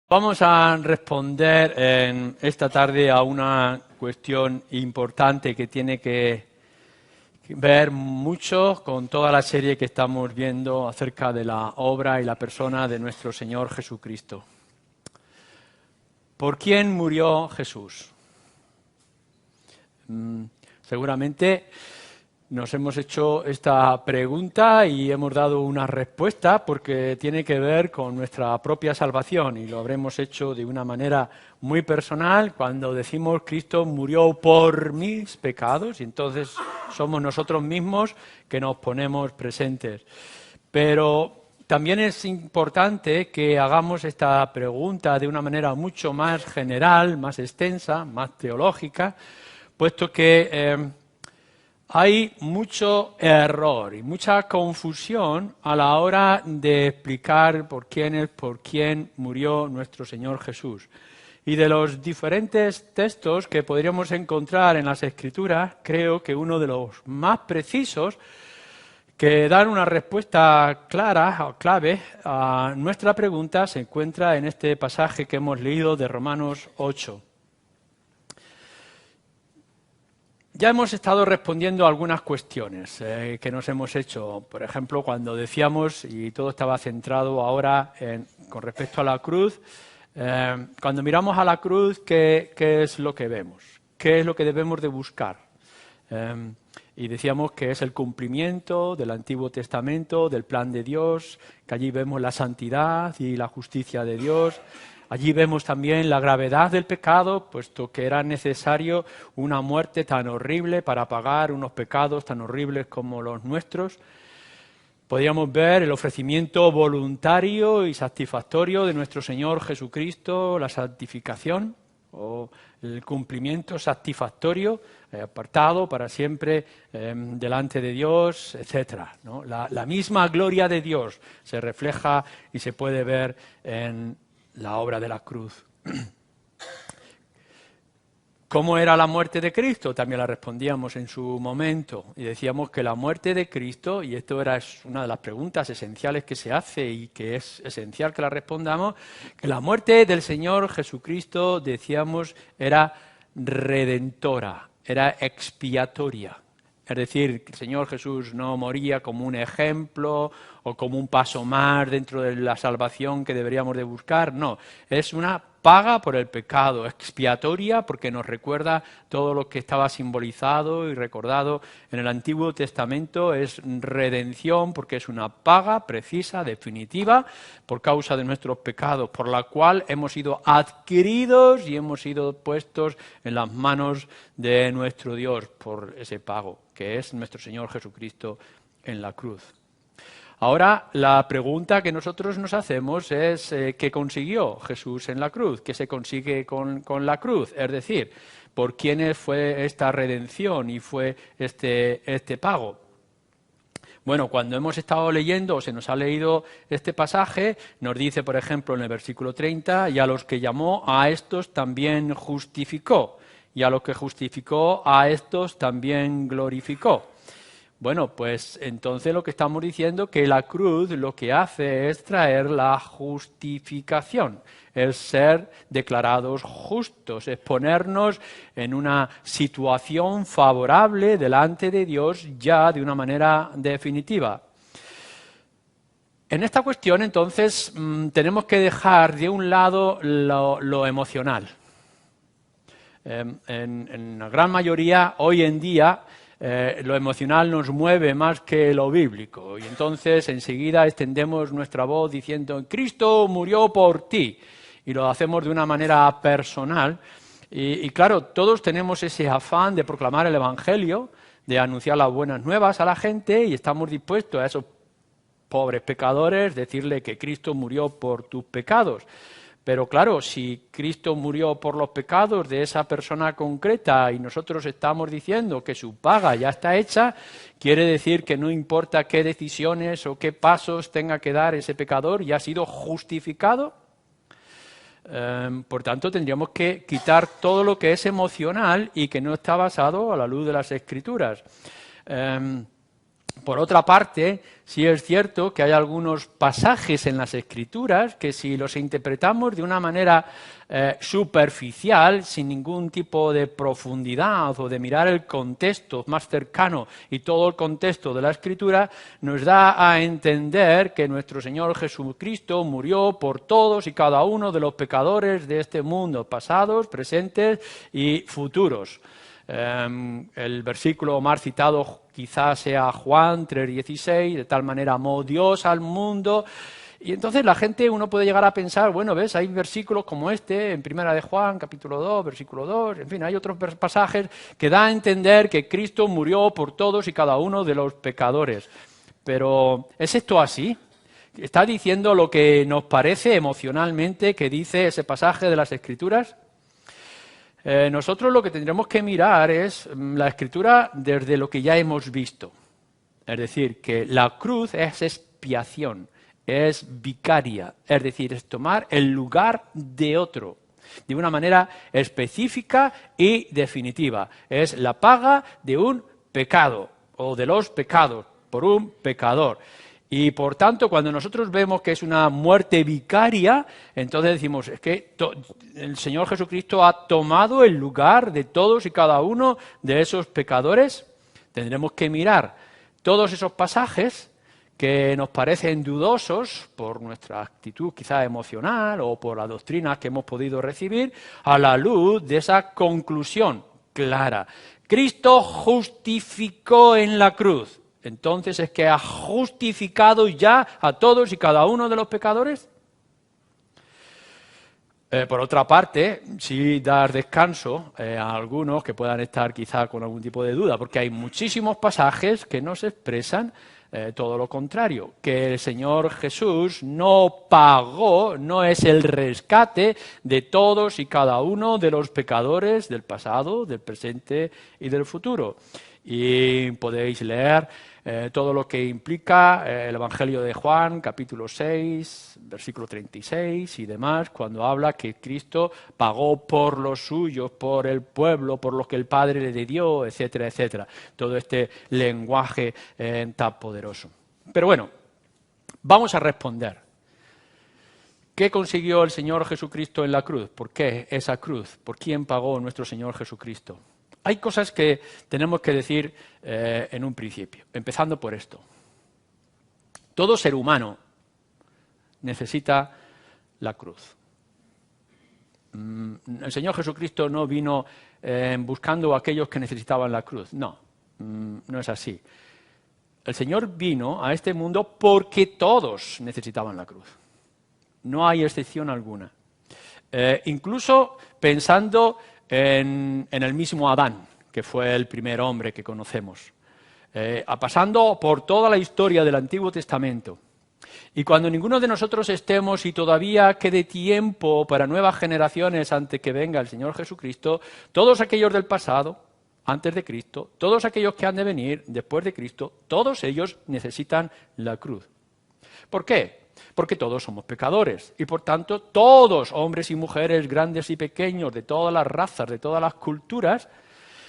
Vamos a responder en esta tarde a una cuestión importante que tiene que ver mucho con toda la serie que estamos viendo acerca de la obra y la persona de nuestro Señor Jesucristo. ¿Por quién murió Jesús? Seguramente nos hemos hecho esta pregunta y hemos dado una respuesta porque tiene que ver con nuestra propia salvación y lo habremos hecho de una manera muy personal cuando decimos Cristo murió por mis pecados y entonces somos nosotros mismos que nos ponemos presentes. Pero también es importante que hagamos esta pregunta de una manera mucho más general, más extensa, más teológica, puesto que hay mucho error y mucha confusión a la hora de explicar por quién murió nuestro Señor Jesús. Y de los diferentes textos que podríamos encontrar en las Escrituras, creo que uno de los más precisos que dan una respuesta clara o clave a nuestra pregunta se encuentra en este pasaje que hemos leído de Romanos 8. Ya hemos estado respondiendo a algunas cuestiones que nos hemos hecho. Por ejemplo, cuando decíamos, y todo estaba centrado ahora con respecto a la cruz, cuando miramos a la cruz, ¿qué es lo que vemos? ¿Qué es lo que debemos de buscar? Y decíamos que es el cumplimiento del Antiguo Testamento, del plan de Dios, que allí vemos la santidad y la justicia de Dios. Allí vemos también la gravedad del pecado, puesto que era necesario una muerte tan horrible para pagar unos pecados tan horribles como los nuestros. Podríamos ver el ofrecimiento voluntario y satisfactorio de nuestro Señor Jesucristo, la santificación o el cumplimiento satisfactorio, apartado para siempre delante de Dios, etc., ¿no? La misma gloria de Dios se refleja y se puede ver en la obra de la cruz. ¿Cómo era la muerte de Cristo? También la respondíamos en su momento y decíamos que la muerte de Cristo, y esto es una de las preguntas esenciales que se hace y que es esencial que la respondamos, que la muerte del Señor Jesucristo, decíamos, era redentora, era expiatoria. Es decir, que el Señor Jesús no moría como un ejemplo o como un paso más dentro de la salvación que deberíamos de buscar, no, es una paga por el pecado, expiatoria porque nos recuerda todo lo que estaba simbolizado y recordado en el Antiguo Testamento, es redención porque es una paga precisa, definitiva, por causa de nuestros pecados, por la cual hemos sido adquiridos y hemos sido puestos en las manos de nuestro Dios por ese pago, que es nuestro Señor Jesucristo en la cruz. Ahora, la pregunta que nosotros nos hacemos es ¿qué consiguió Jesús en la cruz? ¿Qué se consigue con la cruz? Es decir, ¿por quiénes fue esta redención y fue este pago? Bueno, cuando hemos estado leyendo o se nos ha leído este pasaje, nos dice, por ejemplo, en el versículo 30, y a los que llamó, a estos también justificó, y a los que justificó, a estos también glorificó. Bueno, pues entonces lo que estamos diciendo es que la cruz lo que hace es traer la justificación, es ser declarados justos, es ponernos en una situación favorable delante de Dios ya de una manera definitiva. En esta cuestión, entonces, tenemos que dejar de un lado lo emocional. En la gran mayoría, hoy en día, lo emocional nos mueve más que lo bíblico y entonces enseguida extendemos nuestra voz diciendo Cristo murió por ti y lo hacemos de una manera personal y claro, todos tenemos ese afán de proclamar el Evangelio, de anunciar las buenas nuevas a la gente y estamos dispuestos a esos pobres pecadores decirle que Cristo murió por tus pecados. Pero claro, si Cristo murió por los pecados de esa persona concreta y nosotros estamos diciendo que su paga ya está hecha, quiere decir que no importa qué decisiones o qué pasos tenga que dar ese pecador, ya ha sido justificado. Por tanto, tendríamos que quitar todo lo que es emocional y que no está basado a la luz de las Escrituras. Por otra parte, sí es cierto que hay algunos pasajes en las Escrituras que si los interpretamos de una manera superficial, sin ningún tipo de profundidad o de mirar el contexto más cercano y todo el contexto de la Escritura, nos da a entender que nuestro Señor Jesucristo murió por todos y cada uno de los pecadores de este mundo, pasados, presentes y futuros. El versículo más citado quizás sea Juan 3:16, de tal manera amó Dios al mundo. Y entonces la gente, uno puede llegar a pensar, bueno, ves, hay versículos como este, en Primera de Juan, capítulo 2, versículo 2, en fin, hay otros pasajes que dan a entender que Cristo murió por todos y cada uno de los pecadores. Pero, ¿es esto así? ¿Está diciendo lo que nos parece emocionalmente que dice ese pasaje de las Escrituras? Nosotros lo que tendremos que mirar es la Escritura desde lo que ya hemos visto. Es decir, que la cruz es expiación, es vicaria, es decir, es tomar el lugar de otro, de una manera específica y definitiva. Es la paga de un pecado, o de los pecados, por un pecador. Y por tanto, cuando nosotros vemos que es una muerte vicaria, entonces decimos, es que el Señor Jesucristo ha tomado el lugar de todos y cada uno de esos pecadores. Tendremos que mirar todos esos pasajes que nos parecen dudosos por nuestra actitud quizá emocional o por las doctrinas que hemos podido recibir, a la luz de esa conclusión clara. Cristo justificó en la cruz. Entonces, ¿es que ha justificado ya a todos y cada uno de los pecadores? Por otra parte, sí dar descanso a algunos que puedan estar quizá con algún tipo de duda, porque hay muchísimos pasajes que nos expresan todo lo contrario, que el Señor Jesús no pagó, no es el rescate de todos y cada uno de los pecadores del pasado, del presente y del futuro. Y podéis leer todo lo que implica el Evangelio de Juan, capítulo 6, versículo 36 y demás, cuando habla que Cristo pagó por los suyos, por el pueblo, por lo que el Padre le dio, etcétera, etcétera. Todo este lenguaje tan poderoso. Pero bueno, vamos a responder. ¿Qué consiguió el Señor Jesucristo en la cruz? ¿Por qué esa cruz? ¿Por quién pagó nuestro Señor Jesucristo? Hay cosas que tenemos que decir en un principio, empezando por esto. Todo ser humano necesita la cruz. El Señor Jesucristo no vino buscando a aquellos que necesitaban la cruz. No, no es así. El Señor vino a este mundo porque todos necesitaban la cruz. No hay excepción alguna. Incluso pensando en el mismo Adán, que fue el primer hombre que conocemos, pasando por toda la historia del Antiguo Testamento. Y cuando ninguno de nosotros estemos y todavía quede tiempo para nuevas generaciones antes que venga el Señor Jesucristo, todos aquellos del pasado, antes de Cristo, todos aquellos que han de venir después de Cristo, todos ellos necesitan la cruz. ¿Por qué? Porque todos somos pecadores y por tanto todos, hombres y mujeres, grandes y pequeños, de todas las razas, de todas las culturas,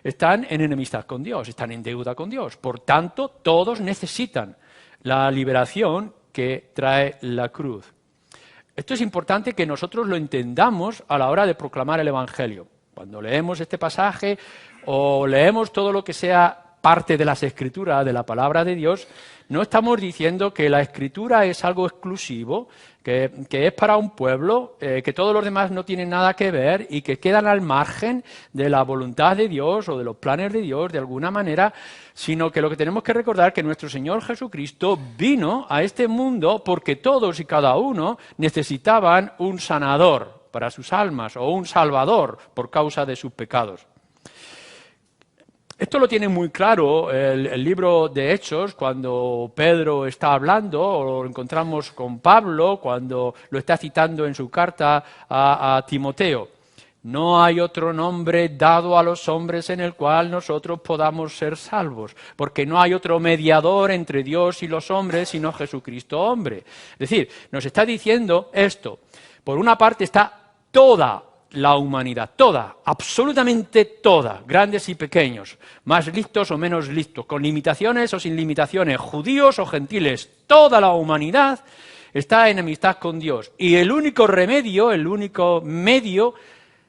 están en enemistad con Dios, están en deuda con Dios. Por tanto, todos necesitan la liberación que trae la cruz. Esto es importante que nosotros lo entendamos a la hora de proclamar el Evangelio. Cuando leemos este pasaje o leemos todo lo que sea parte de las Escrituras, de la palabra de Dios, no estamos diciendo que la Escritura es algo exclusivo, que es para un pueblo, que todos los demás no tienen nada que ver y que quedan al margen de la voluntad de Dios o de los planes de Dios de alguna manera, sino que lo que tenemos que recordar es que nuestro Señor Jesucristo vino a este mundo porque todos y cada uno necesitaban un sanador para sus almas o un salvador por causa de sus pecados. Esto lo tiene muy claro el libro de Hechos, cuando Pedro está hablando, o lo encontramos con Pablo, cuando lo está citando en su carta a Timoteo. No hay otro nombre dado a los hombres en el cual nosotros podamos ser salvos, porque no hay otro mediador entre Dios y los hombres, sino Jesucristo hombre. Es decir, nos está diciendo esto. Por una parte está toda la humanidad, toda, absolutamente toda, grandes y pequeños, más listos o menos listos, con limitaciones o sin limitaciones, judíos o gentiles, toda la humanidad está en enemistad con Dios. Y el único remedio, el único medio,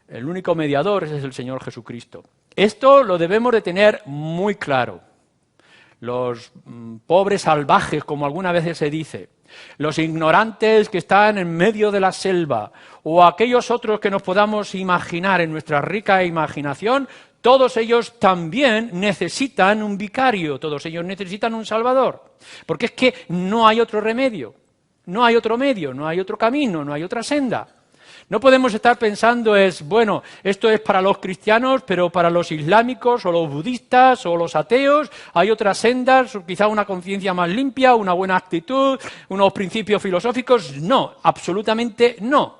el único mediador es el Señor Jesucristo. Esto lo debemos de tener muy claro. Los pobres salvajes, como algunas veces se dice, los ignorantes que están en medio de la selva, o aquellos otros que nos podamos imaginar en nuestra rica imaginación, todos ellos también necesitan un vicario, todos ellos necesitan un salvador, porque es que no hay otro remedio, no hay otro medio, no hay otro camino, no hay otra senda. No podemos estar pensando bueno, esto es para los cristianos, pero para los islámicos o los budistas o los ateos hay otras sendas, quizá una conciencia más limpia, una buena actitud, unos principios filosóficos. No, absolutamente no.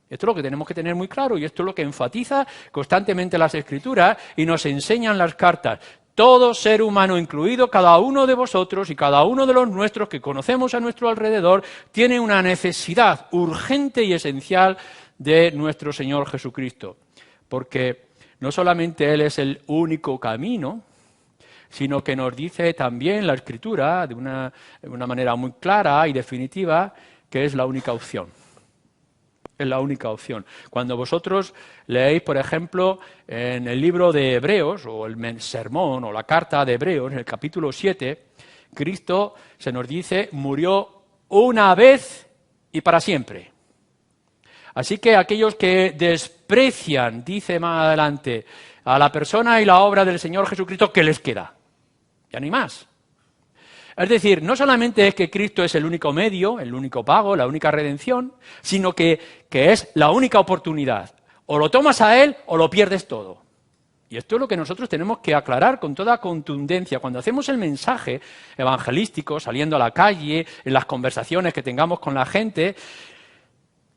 Esto es lo que tenemos que tener muy claro y esto es lo que enfatiza constantemente las Escrituras y nos enseñan las cartas. Todo ser humano, incluido cada uno de vosotros y cada uno de los nuestros que conocemos a nuestro alrededor, tiene una necesidad urgente y esencial de nuestro Señor Jesucristo. Porque no solamente Él es el único camino, sino que nos dice también la Escritura, de una manera muy clara y definitiva, que es la única opción. Es la única opción. Cuando vosotros leéis, por ejemplo, en el libro de Hebreos, o el sermón, o la carta de Hebreos, en el capítulo 7, Cristo, se nos dice, murió una vez y para siempre. Así que aquellos que desprecian, dice más adelante, a la persona y la obra del Señor Jesucristo, ¿qué les queda? Ya no hay más. Es decir, no solamente es que Cristo es el único medio, el único pago, la única redención, sino que es la única oportunidad. O lo tomas a Él o lo pierdes todo. Y esto es lo que nosotros tenemos que aclarar con toda contundencia. Cuando hacemos el mensaje evangelístico, saliendo a la calle, en las conversaciones que tengamos con la gente,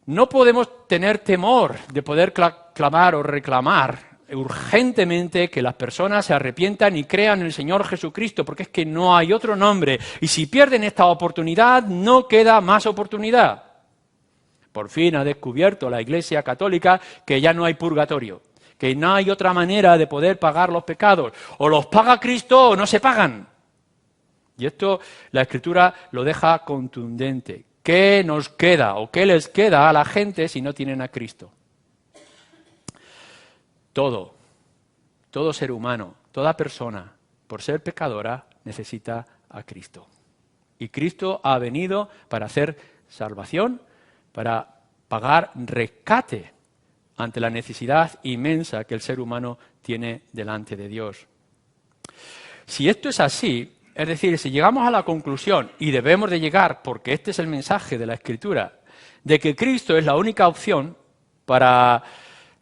no podemos tener temor de poder clamar o reclamar urgentemente que las personas se arrepientan y crean en el Señor Jesucristo, porque es que no hay otro nombre. Y si pierden esta oportunidad, no queda más oportunidad. Por fin ha descubierto la Iglesia Católica que ya no hay purgatorio, que no hay otra manera de poder pagar los pecados. O los paga Cristo o no se pagan. Y esto la Escritura lo deja contundente. ¿Qué nos queda o qué les queda a la gente si no tienen a Cristo? Todo ser humano, toda persona, por ser pecadora, necesita a Cristo. Y Cristo ha venido para hacer salvación, para pagar rescate ante la necesidad inmensa que el ser humano tiene delante de Dios. Si esto es así, es decir, si llegamos a la conclusión, y debemos de llegar, porque este es el mensaje de la Escritura, de que Cristo es la única opción para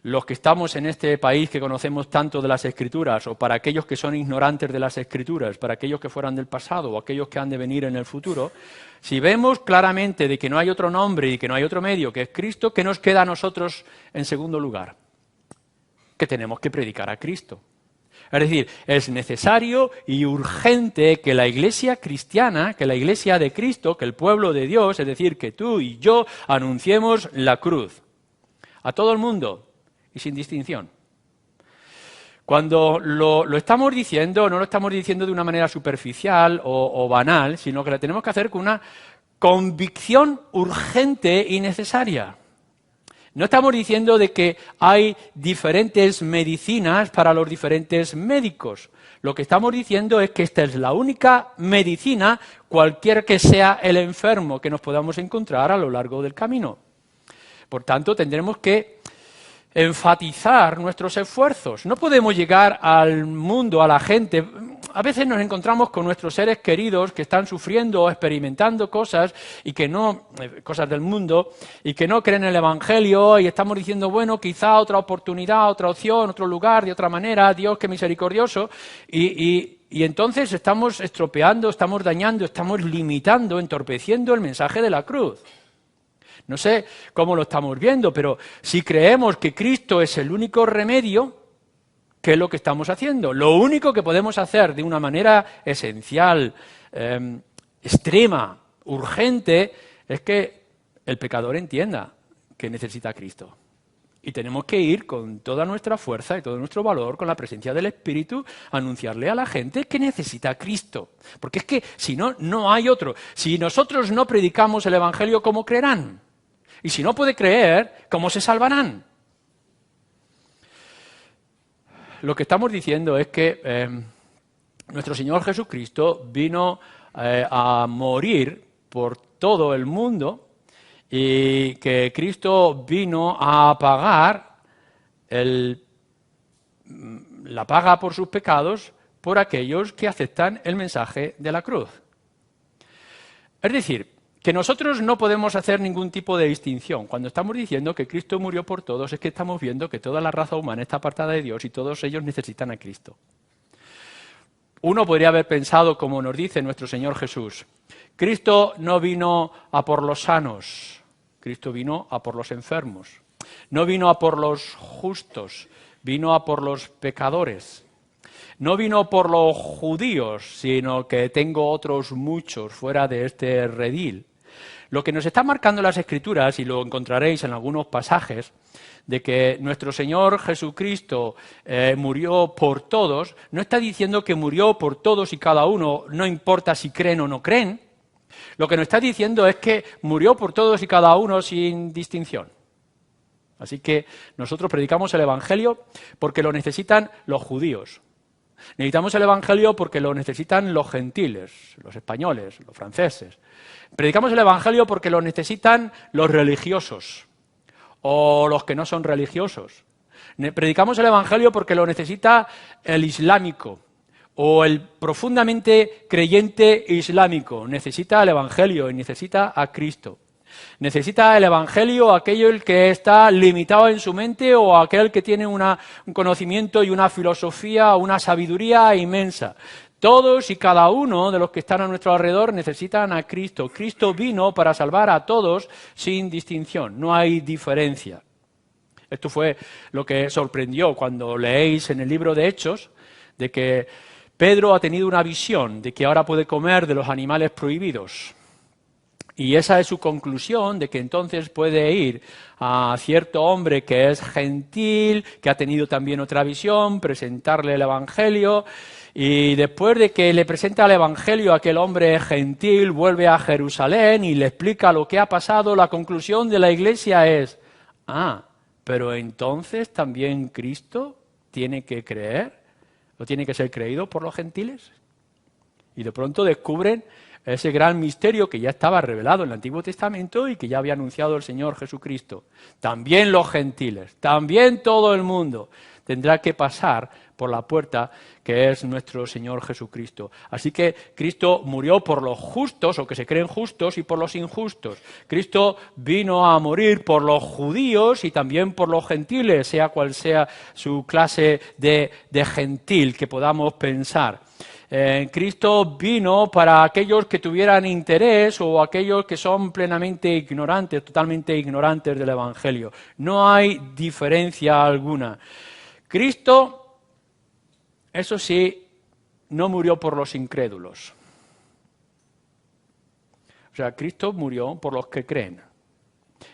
los que estamos en este país que conocemos tanto de las Escrituras, o para aquellos que son ignorantes de las Escrituras, para aquellos que fueran del pasado o aquellos que han de venir en el futuro, si vemos claramente de que no hay otro nombre y que no hay otro medio que es Cristo, ¿qué nos queda a nosotros en segundo lugar? Que tenemos que predicar a Cristo. Es decir, es necesario y urgente que la Iglesia cristiana, que la Iglesia de Cristo, que el pueblo de Dios, es decir, que tú y yo anunciemos la cruz a todo el mundo y sin distinción. Cuando lo estamos diciendo, no lo estamos diciendo de una manera superficial o banal, sino que lo tenemos que hacer con una convicción urgente y necesaria. No estamos diciendo de que hay diferentes medicinas para los diferentes médicos. Lo que estamos diciendo es que esta es la única medicina, cualquier que sea el enfermo que nos podamos encontrar a lo largo del camino. Por tanto, tendremos que enfatizar nuestros esfuerzos. No podemos llegar al mundo, a la gente. A veces nos encontramos con nuestros seres queridos que están sufriendo o experimentando cosas y que no, cosas del mundo, y que no creen en el Evangelio, y estamos diciendo, bueno, quizá otra oportunidad, otra opción, otro lugar, de otra manera, Dios que misericordioso, y entonces estamos estropeando, estamos dañando, estamos limitando, entorpeciendo el mensaje de la cruz. No sé cómo lo estamos viendo, pero si creemos que Cristo es el único remedio, ¿qué es lo que estamos haciendo? Lo único que podemos hacer de una manera esencial, extrema, urgente, es que el pecador entienda que necesita a Cristo. Y tenemos que ir con toda nuestra fuerza y todo nuestro valor, con la presencia del Espíritu, a anunciarle a la gente que necesita a Cristo. Porque es que si no, no hay otro. Si nosotros no predicamos el Evangelio, ¿cómo creerán? Y si no puede creer, ¿cómo se salvarán? Lo que estamos diciendo es que nuestro Señor Jesucristo vino a morir por todo el mundo, y que Cristo vino a pagar la paga por sus pecados por aquellos que aceptan el mensaje de la cruz. Es decir, que nosotros no podemos hacer ningún tipo de distinción. Cuando estamos diciendo que Cristo murió por todos, es que estamos viendo que toda la raza humana está apartada de Dios y todos ellos necesitan a Cristo. Uno podría haber pensado, como nos dice nuestro Señor Jesús, Cristo no vino a por los sanos, Cristo vino a por los enfermos. No vino a por los justos, vino a por los pecadores. No vino por los judíos, sino que tengo otros muchos fuera de este redil. Lo que nos está marcando las Escrituras, y lo encontraréis en algunos pasajes, de que nuestro Señor Jesucristo murió por todos, no está diciendo que murió por todos y cada uno, no importa si creen o no creen. Lo que nos está diciendo es que murió por todos y cada uno sin distinción. Así que nosotros predicamos el Evangelio porque lo necesitan los judíos. Necesitamos el Evangelio porque lo necesitan los gentiles, los españoles, los franceses. Predicamos el Evangelio porque lo necesitan los religiosos o los que no son religiosos. Predicamos el Evangelio porque lo necesita el islámico o el profundamente creyente islámico. Necesita el Evangelio y necesita a Cristo. Necesita el Evangelio aquel que está limitado en su mente o aquel que tiene un conocimiento y una filosofía, una sabiduría inmensa. Todos y cada uno de los que están a nuestro alrededor necesitan a Cristo. Cristo vino para salvar a todos sin distinción, no hay diferencia. Esto fue lo que sorprendió cuando leéis en el libro de Hechos, de que Pedro ha tenido una visión de que ahora puede comer de los animales prohibidos. Y esa es su conclusión, de que entonces puede ir a cierto hombre que es gentil, que ha tenido también otra visión, presentarle el Evangelio, y después de que le presenta el Evangelio a aquel hombre gentil, vuelve a Jerusalén y le explica lo que ha pasado. La conclusión de la Iglesia es, pero entonces también Cristo tiene que creer, o tiene que ser creído por los gentiles. Y de pronto descubren ese gran misterio que ya estaba revelado en el Antiguo Testamento y que ya había anunciado el Señor Jesucristo. También los gentiles, también todo el mundo tendrá que pasar por la puerta que es nuestro Señor Jesucristo. Así que Cristo murió por los justos, o que se creen justos, y por los injustos. Cristo vino a morir por los judíos y también por los gentiles, sea cual sea su clase de gentil que podamos pensar. Cristo vino para aquellos que tuvieran interés o aquellos que son plenamente ignorantes, totalmente ignorantes del Evangelio. No hay diferencia alguna. Cristo, eso sí, no murió por los incrédulos. O sea, Cristo murió por los que creen.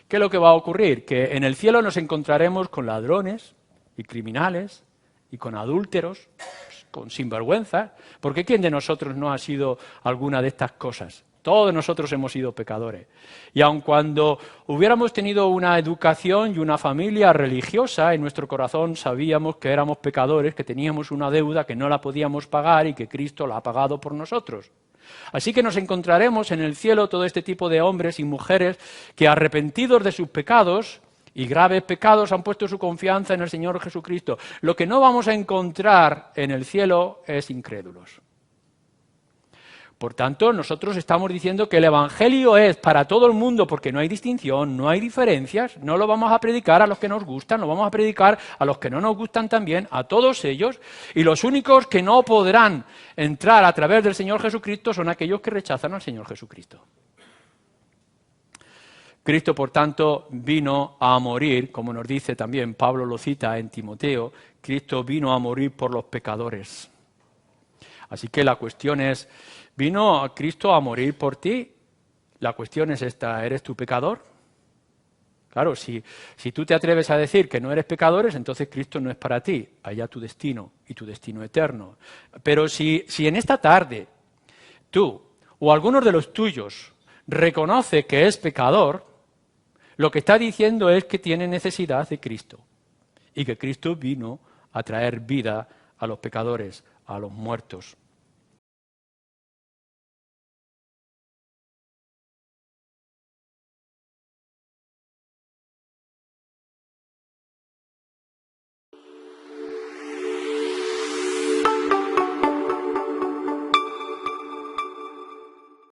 ¿Qué es lo que va a ocurrir? Que en el cielo nos encontraremos con ladrones y criminales y con adúlteros, con sinvergüenzas, porque ¿quién de nosotros no ha sido alguna de estas cosas? Todos nosotros hemos sido pecadores. Y aun cuando hubiéramos tenido una educación y una familia religiosa, en nuestro corazón sabíamos que éramos pecadores, que teníamos una deuda que no la podíamos pagar y que Cristo la ha pagado por nosotros. Así que nos encontraremos en el cielo todo este tipo de hombres y mujeres que, arrepentidos de sus pecados y graves pecados, han puesto su confianza en el Señor Jesucristo. Lo que no vamos a encontrar en el cielo es incrédulos. Por tanto, nosotros estamos diciendo que el Evangelio es para todo el mundo porque no hay distinción, no hay diferencias. No lo vamos a predicar a los que nos gustan, lo vamos a predicar a los que no nos gustan también, a todos ellos. Y los únicos que no podrán entrar a través del Señor Jesucristo son aquellos que rechazan al Señor Jesucristo. Cristo, por tanto, vino a morir, como nos dice también Pablo, lo cita en Timoteo, Cristo vino a morir por los pecadores. Así que la cuestión es, ¿vino a Cristo a morir por ti? La cuestión es esta, ¿eres tú pecador? Claro, si tú te atreves a decir que no eres pecador, entonces Cristo no es para ti, allá tu destino y tu destino eterno. Pero si en esta tarde tú o algunos de los tuyos reconoce que es pecador, lo que está diciendo es que tiene necesidad de Cristo y que Cristo vino a traer vida a los pecadores, a los muertos.